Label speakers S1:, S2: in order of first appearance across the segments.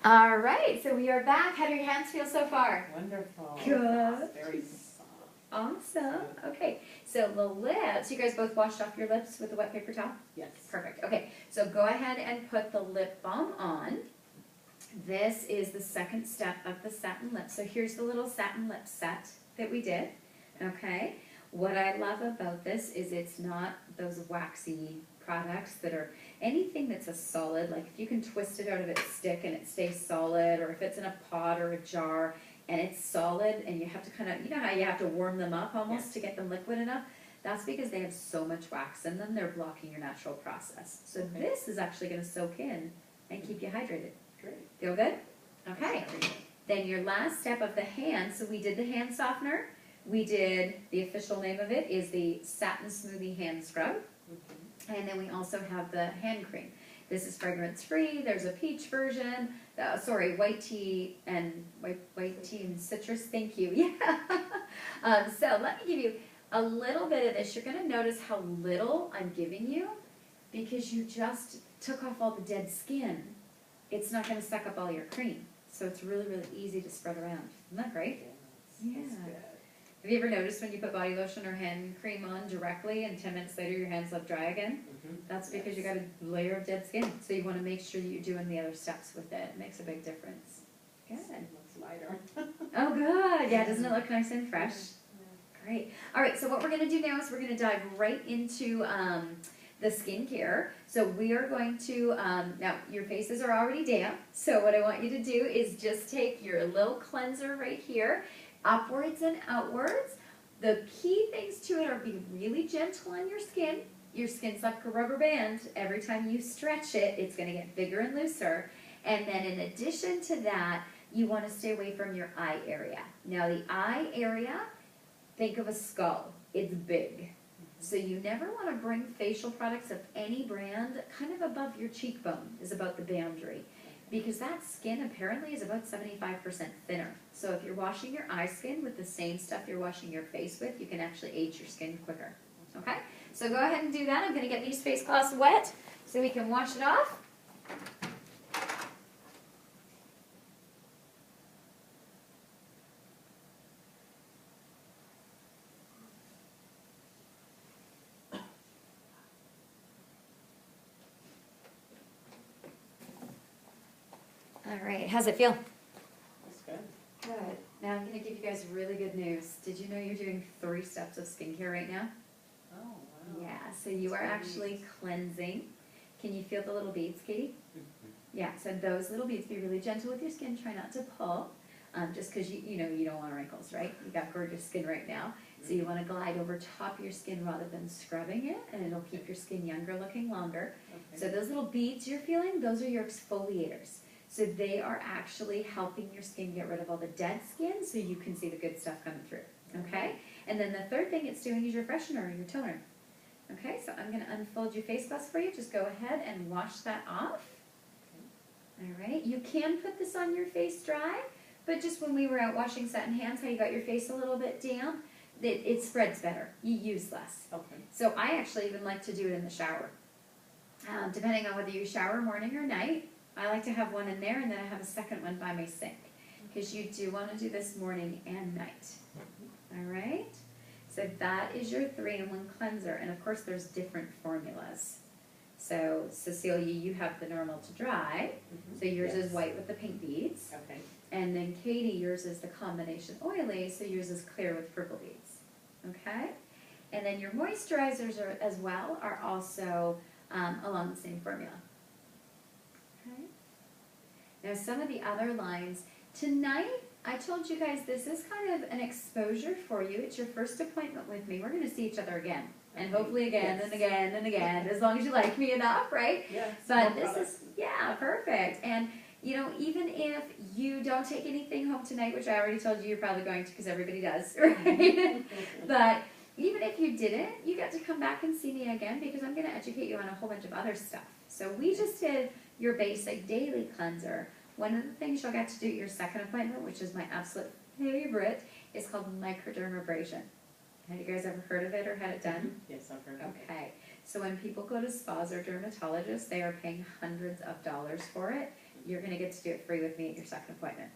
S1: All right, so we are back. How do your hands feel so far?
S2: Wonderful.
S1: Good.
S2: Very soft.
S1: Awesome. Okay, so the lips, you guys both washed off your lips with the wet paper towel?
S2: Yes.
S1: Perfect. Okay, so go ahead and put the lip balm on. This is the second step of the satin lip. So here's the little satin lip set that we did. Okay, what I love about this is it's not those waxy products that are anything that's a solid, like if you can twist it out of its stick and it stays solid, or if it's in a pot or a jar and it's solid and you have to kind of, you know how you have to warm them up almost to get them liquid enough? That's because they have so much wax in them, they're blocking your natural process. So this is actually going to soak in and keep you hydrated.
S2: Great.
S1: Feel good? Okay. Then your last step of the hand, so we did the hand softener. We did, the official name of it is the Satin Smoothie Hand Scrub. And then we also have the hand cream. This is fragrance free. There's a peach version. White tea and citrus. Thank you. Yeah. So let me give you a little bit of this. You're going to notice how little I'm giving you because you just took off all the dead skin. It's not going to suck up all your cream. So it's really, really easy to spread around. Isn't that great?
S2: Yes,
S1: Yeah.
S2: that's good.
S1: Have you ever noticed when you put body lotion or hand cream on directly and 10 minutes later your hands look dry again? That's because you got a layer of dead skin. So you want to make sure you're doing the other steps with it. It makes a big difference. Good.
S2: It looks lighter.
S1: Oh, good. Yeah, doesn't it look nice and fresh? Great. All right, so what we're going to do now is we're going to dive right into the skincare. So we are going to, now your faces are already damp. So what I want you to do is just take your little cleanser right here, upwards and outwards. The key things to it are be really gentle on your skin. Your skin's like a rubber band. Every time you stretch it, it's going to get bigger and looser. And then in addition to that, you want to stay away from your eye area. Now the eye area, think of a skull. It's big. So you never want to bring facial products of any brand kind of above your cheekbone is about the boundary. Because that skin apparently is about 75% thinner. So if you're washing your eye skin with the same stuff you're washing your face with, you can actually age your skin quicker. Okay? So go ahead and do that. I'm going to get these face cloths wet so we can wash it off. All right, how's it feel?
S2: That's good.
S1: Good. Now I'm going to give you guys really good news. Did you know you're doing 3 steps of skincare right now?
S2: Oh, wow.
S1: Yeah, so you are actually cleansing. Can you feel the little beads, Katie? Yeah, so those little beads, be really gentle with your skin. Try not to pull, just because you know you don't want wrinkles, right? You got gorgeous skin right now. So you want to glide over top of your skin rather than scrubbing it, and it'll keep your skin younger looking longer.
S2: Okay.
S1: So those little beads you're feeling, those are your exfoliators. So they are actually helping your skin get rid of all the dead skin so you can see the good stuff coming through, okay? And then the third thing it's doing is your freshener or your toner. Okay, so I'm going to unfold your face cloth for you. Just go ahead and wash that off. All right, you can put this on your face dry, but just when we were out washing satin hands, how you got your face a little bit damp, it spreads better. You use less.
S2: Okay.
S1: So I actually even like to do it in the shower. Depending on whether you shower morning or night, I like to have one in there and then I have a second one by my sink because you do want to do this morning and night. All right? So that is your 3-in-1 cleanser. And of course there's different formulas. So Cecilia, you have the normal to dry. So yours is white with the pink beads.
S2: Okay.
S1: And then Katie, yours is the combination oily, so yours is clear with purple beads. Okay? And then your moisturizers are, as well are also along the same formula. Okay. Now some of the other lines. Tonight, I told you guys this is kind of an exposure for you. It's your first appointment with me. We're going to see each other again. And hopefully again and again and again, as long as you like me enough, right?
S2: Yes.
S1: But this is, yeah, perfect. And, you know, even if you don't take anything home tonight, which I already told you you're probably going to because everybody does, right? But even if you didn't, you get to come back and see me again because I'm going to educate you on a whole bunch of other stuff. So we just did your basic daily cleanser. One of the things you'll get to do at your second appointment, which is my absolute favorite, is called microdermabrasion. Have you guys ever heard of it or had it done?
S2: Yes, I've heard of it.
S1: Okay. So when people go to spas or dermatologists, they are paying hundreds of dollars for it you're gonna get to do it free with me at your second appointment.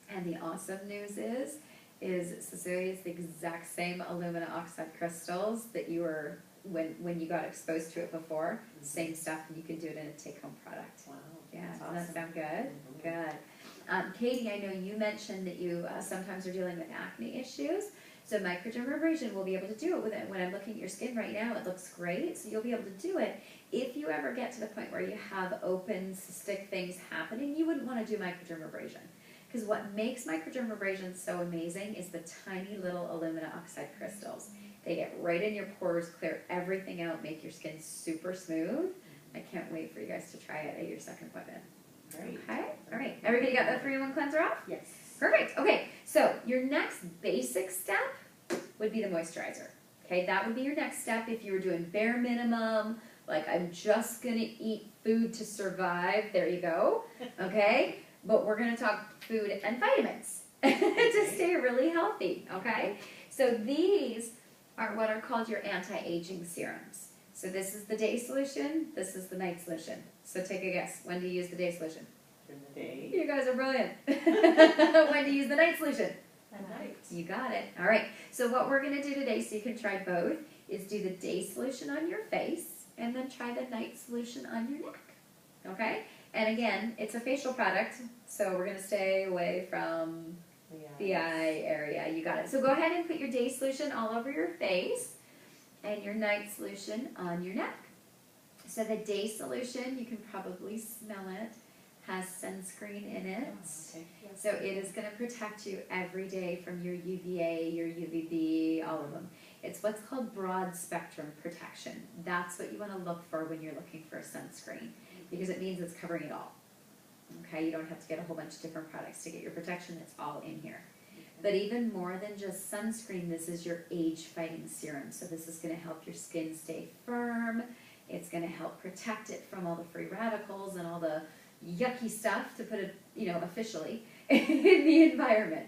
S1: And the awesome news is Cecilia's the exact same alumina oxide crystals that you were, when you got exposed to it before, same stuff, and you can do it in a take-home product.
S2: Wow.
S1: Yeah,
S2: that's
S1: doesn't
S2: awesome.
S1: that sound good?
S2: Mhm.
S1: Good. Katie, I know you mentioned that you sometimes are dealing with acne issues. So microdermabrasion will be able to do it with it. When I'm looking at your skin right now, it looks great. So you'll be able to do it. If you ever get to the point where you have open cystic things happening, you wouldn't want to do microdermabrasion. Because what makes microdermabrasion so amazing is the tiny little alumina oxide crystals. They get right in your pores, clear everything out, make your skin super smooth. I can't wait for you guys to try it at your second appointment.
S2: Great.
S1: Okay, all right. Everybody got that 3-in-1 cleanser off?
S2: Yes.
S1: Perfect. Okay, so your next basic step would be the moisturizer. Okay, that would be your next step if you were doing bare minimum, like I'm just gonna eat food to survive. There you go. Okay, but we're gonna talk food and vitamins to stay really healthy. Okay, so these are what are called your anti-aging serums. So this is the day solution, this is the night solution. So take a guess, when do you use the day solution?
S2: During the day.
S1: You guys are brilliant. When do you use the night solution?
S2: At night.
S1: You got it. All right, so what we're gonna do today, so you can try both, is do the day solution on your face, and then try the night solution on your neck, okay? And again, it's a facial product, so we're gonna stay away from the eye area. You got it. So go ahead and put your day solution all over your face, and your night solution on your neck. So the day solution, you can probably smell it, has sunscreen in it.
S2: Oh, okay.
S1: So it is going to protect you every day from your UVA, your UVB, all of them. It's what's called broad spectrum protection. That's what you want to look for when you're looking for a sunscreen, because it means it's covering it all. Okay, you don't have to get a whole bunch of different products to get your protection. It's all in here. But even more than just sunscreen, this is your age-fighting serum. So this is going to help your skin stay firm. It's going to help protect it from all the free radicals and all the yucky stuff, to put it, officially, in the environment.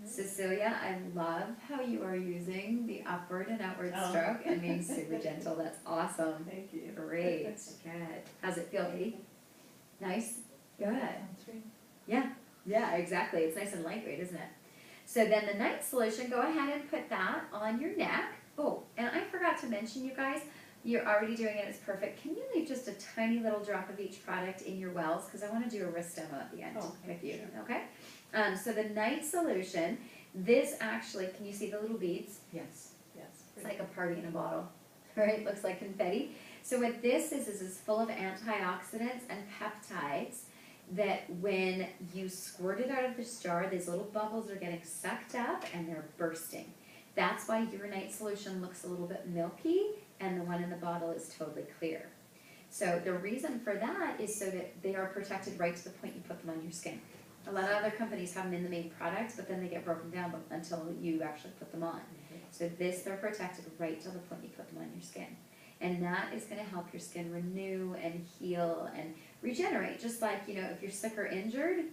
S1: Cecilia, I love how you are using the upward and outward stroke and being super gentle. That's awesome.
S2: Thank you.
S1: Great. Good. How's it feel, Katie? Nice? Good. Yeah, exactly. It's nice and lightweight, isn't it? So then the night solution, go ahead and put that on your neck. Oh, and I forgot to mention, you guys, you're already doing it, it's perfect. Can you leave just a tiny little drop of each product in your wells? Because I want to do a wrist demo at the end with you,
S2: sure.
S1: okay? So the night solution, this actually, can you see the little beads?
S2: Yes.
S1: It's like a party in a bottle, right? Looks like confetti. So what this is it's full of antioxidants and peptides that when you squirt it out of this jar, these little bubbles are getting sucked up and they're bursting. That's why your night solution looks a little bit milky and the one in the bottle is totally clear. So the reason for that is so that they are protected right to the point you put them on your skin. A lot of other companies have them in the main product, but then they get broken down until you actually put them on. So this, they're protected right to the point you put them on your skin. And that is going to help your skin renew and heal and regenerate. Just like, if you're sick or injured,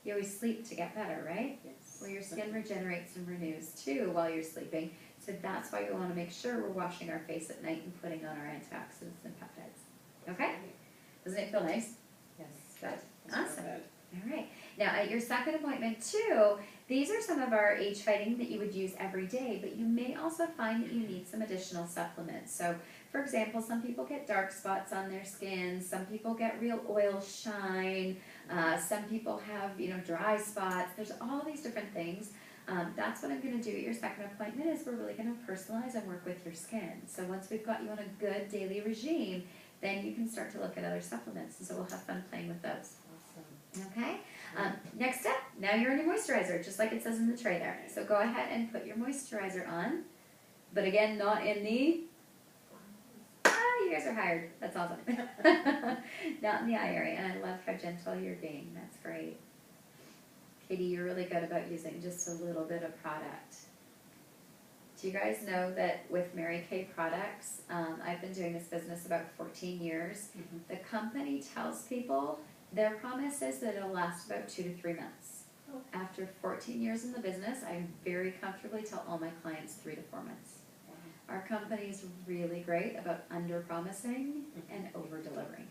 S1: you always sleep to get better, right?
S2: Yes.
S1: Well, your skin regenerates and renews too while you're sleeping. So that's why we want to make sure we're washing our face at night and putting on our antioxidants and peptides. Okay? Doesn't it feel nice?
S2: Yes.
S1: Good. Awesome. All right. Now at your second appointment too, these are some of our age fighting that you would use every day, but you may also find that you need some additional supplements. So for example, some people get dark spots on their skin, some people get real oil shine, some people have, dry spots. There's all these different things. That's what I'm going to do at your second appointment is we're really going to personalize and work with your skin. So once we've got you on a good daily regime, then you can start to look at other supplements. And so we'll have fun playing with those.
S2: Awesome.
S1: Okay? Next step, now you're on your moisturizer, just like it says in the tray there. So go ahead and put your moisturizer on. But again, not in the... you guys are hired. That's awesome. Not in the eye area. And I love how gentle you're being. That's great. Katie, you're really good about using just a little bit of product. Do you guys know that with Mary Kay products, I've been doing this business about 14 years. The company tells people their promise is that it'll last about 2 to 3 months. After 14 years in the business, I very comfortably tell all my clients 3 to 4 months. Our company is really great about under-promising and over-delivering.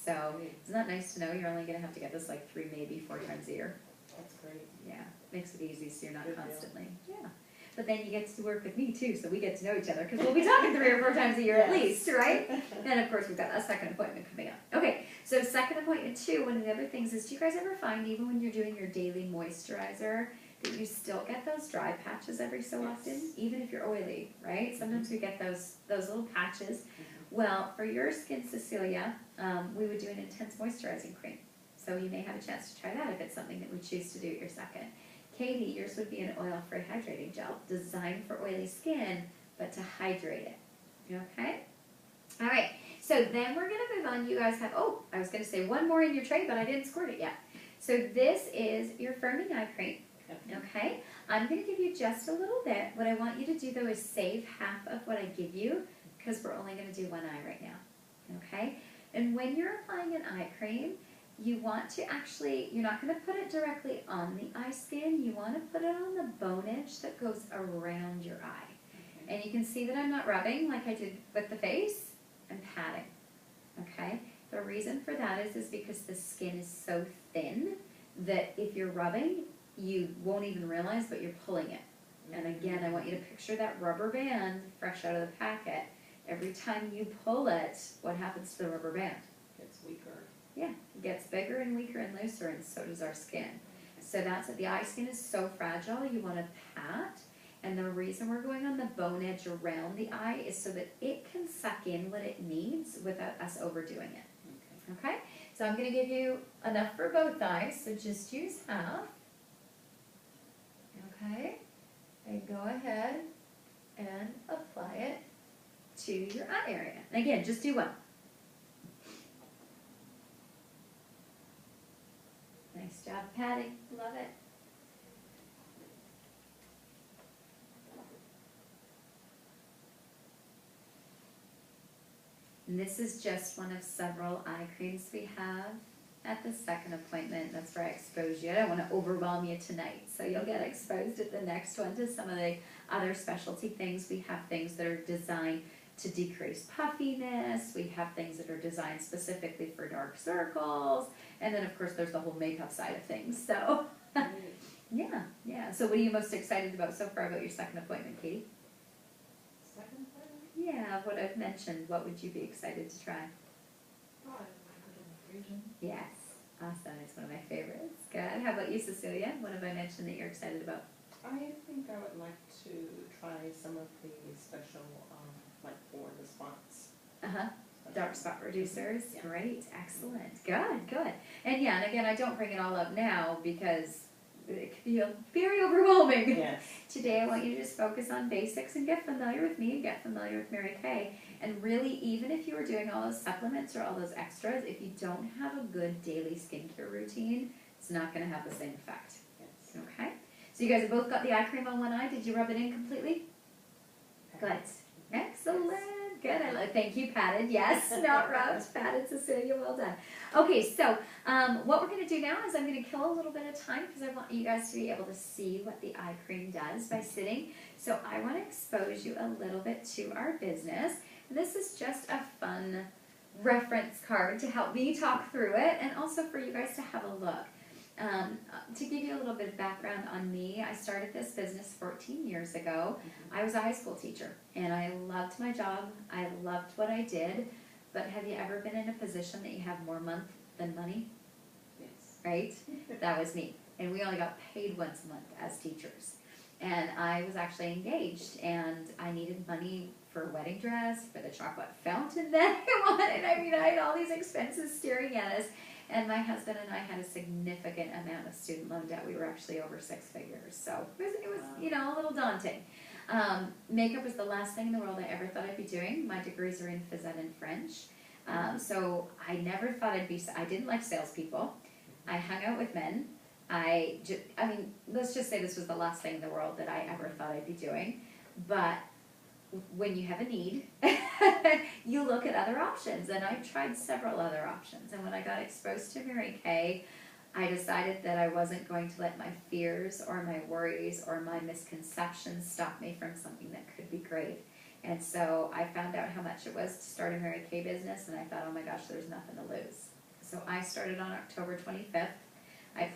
S1: So
S2: Great.
S1: isn't that nice to know you're only gonna have to get this like 3, maybe 4 times a year?
S2: That's great.
S1: Yeah, makes it easy so you're not
S2: Good deal.
S1: constantly, yeah. But then you get to work with me too, so we get to know each other, because we'll be talking 3 or 4 times a year at
S2: Yes.
S1: least, right? And of course, we've got a second appointment coming up. Okay, so second appointment too, one of the other things is, do you guys ever find, even when you're doing your daily moisturizer, that you still get those dry patches every so
S2: Yes.
S1: often, even if you're oily, right? Sometimes we get those little patches. Well, for your skin, Cecilia, we would do an intense moisturizing cream. So you may have a chance to try that if it's something that we choose to do at your second. Katie, yours would be an oil-free hydrating gel, designed for oily skin, but to hydrate it. Okay? All right, so then we're gonna move on. You guys have, oh, I was gonna say one more in your tray, but I didn't squirt it yet. So this is your firming eye cream. Okay, I'm going to give you just a little bit. What I want you to do though is save half of what I give you, because we're only going to do one eye right now. Okay, and when you're applying an eye cream, you want to actually, you're not going to put it directly on the eye skin, you want to put it on the bone edge that goes around your eye. And you can see that I'm not rubbing like I did with the face, I'm patting. Okay, the reason for that is because the skin is so thin that if you're rubbing, you won't even realize, but you're pulling it. And again, I want you to picture that rubber band fresh out of the packet. Every time you pull it, what happens to the rubber band?
S2: It's weaker.
S1: Yeah, it gets bigger and weaker and looser, and so does our skin. So that's it. The eye skin is so fragile, you want to pat. And the reason we're going on the bone edge around the eye is so that it can suck in what it needs without us overdoing it. Okay? So I'm going to give you enough for both eyes, so just use half. Okay, and go ahead and apply it to your eye area. And again, just do one. Nice job, Patty. Love it. And this is just one of several eye creams we have at the second appointment. That's where I expose you. I don't want to overwhelm you tonight, so you'll get exposed at the next one to some of the other specialty things. We have things that are designed to decrease puffiness. We have things that are designed specifically for dark circles. And then, of course, there's the whole makeup side of things. So, yeah. So what are you most excited about so far about your second appointment, Katie?
S2: Second appointment?
S1: Yeah, what I've mentioned. What would you be excited to try?
S2: Oh, I like it in the region.
S1: Yes. Awesome. It's one of my favorites. Good. How about you, Cecilia? What have I mentioned that you're excited about?
S2: I think I would like to try some of the special, like for the spots.
S1: Uh-huh. Dark spot reducers.
S2: Yeah.
S1: Great. Excellent. Good. And yeah, and again, I don't bring it all up now because it can feel very overwhelming.
S2: Yes.
S1: Today I want you to just focus on basics and get familiar with me and get familiar with Mary Kay. And really, even if you were doing all those supplements or all those extras, if you don't have a good daily skincare routine, it's not going to have the same effect.
S2: Yes.
S1: Okay? So you guys have both got the eye cream on one eye. Did you rub it in completely? Good. Excellent. Good. Thank you, patted. Yes, not rubbed. Patted, Cecilia. Well done. Okay, so what we're going to do now is I'm going to kill a little bit of time because I want you guys to be able to see what the eye cream does by sitting. So I want to expose you a little bit to our business. This is just a fun reference card to help me talk through it and also for you guys to have a look. To give you a little bit of background on me, I started this business 14 years ago. I was a high school teacher, and I loved my job. I loved what I did, but have you ever been in a position that you have more month than money?
S2: Yes.
S1: Right? That was me. And we only got paid once a month as teachers. And I was actually engaged, and I needed money for a wedding dress, for the chocolate fountain that I wanted. I mean, I had all these expenses staring at us. And my husband and I had a significant amount of student loan debt. We were actually over 6 figures. So it was you know, a little daunting. Makeup was the last thing in the world I ever thought I'd be doing. My degrees are in phys ed and French. So I never thought I didn't like salespeople. I hung out with men. I mean, let's just say this was the last thing in the world that I ever thought I'd be doing. But when you have a need, you look at other options, and I tried several other options. And when I got exposed to Mary Kay, I decided that I wasn't going to let my fears or my worries or my misconceptions stop me from something that could be great. And so I found out how much it was to start a Mary Kay business, and I thought, oh my gosh, there's nothing to lose. So I started on October 25th. I plan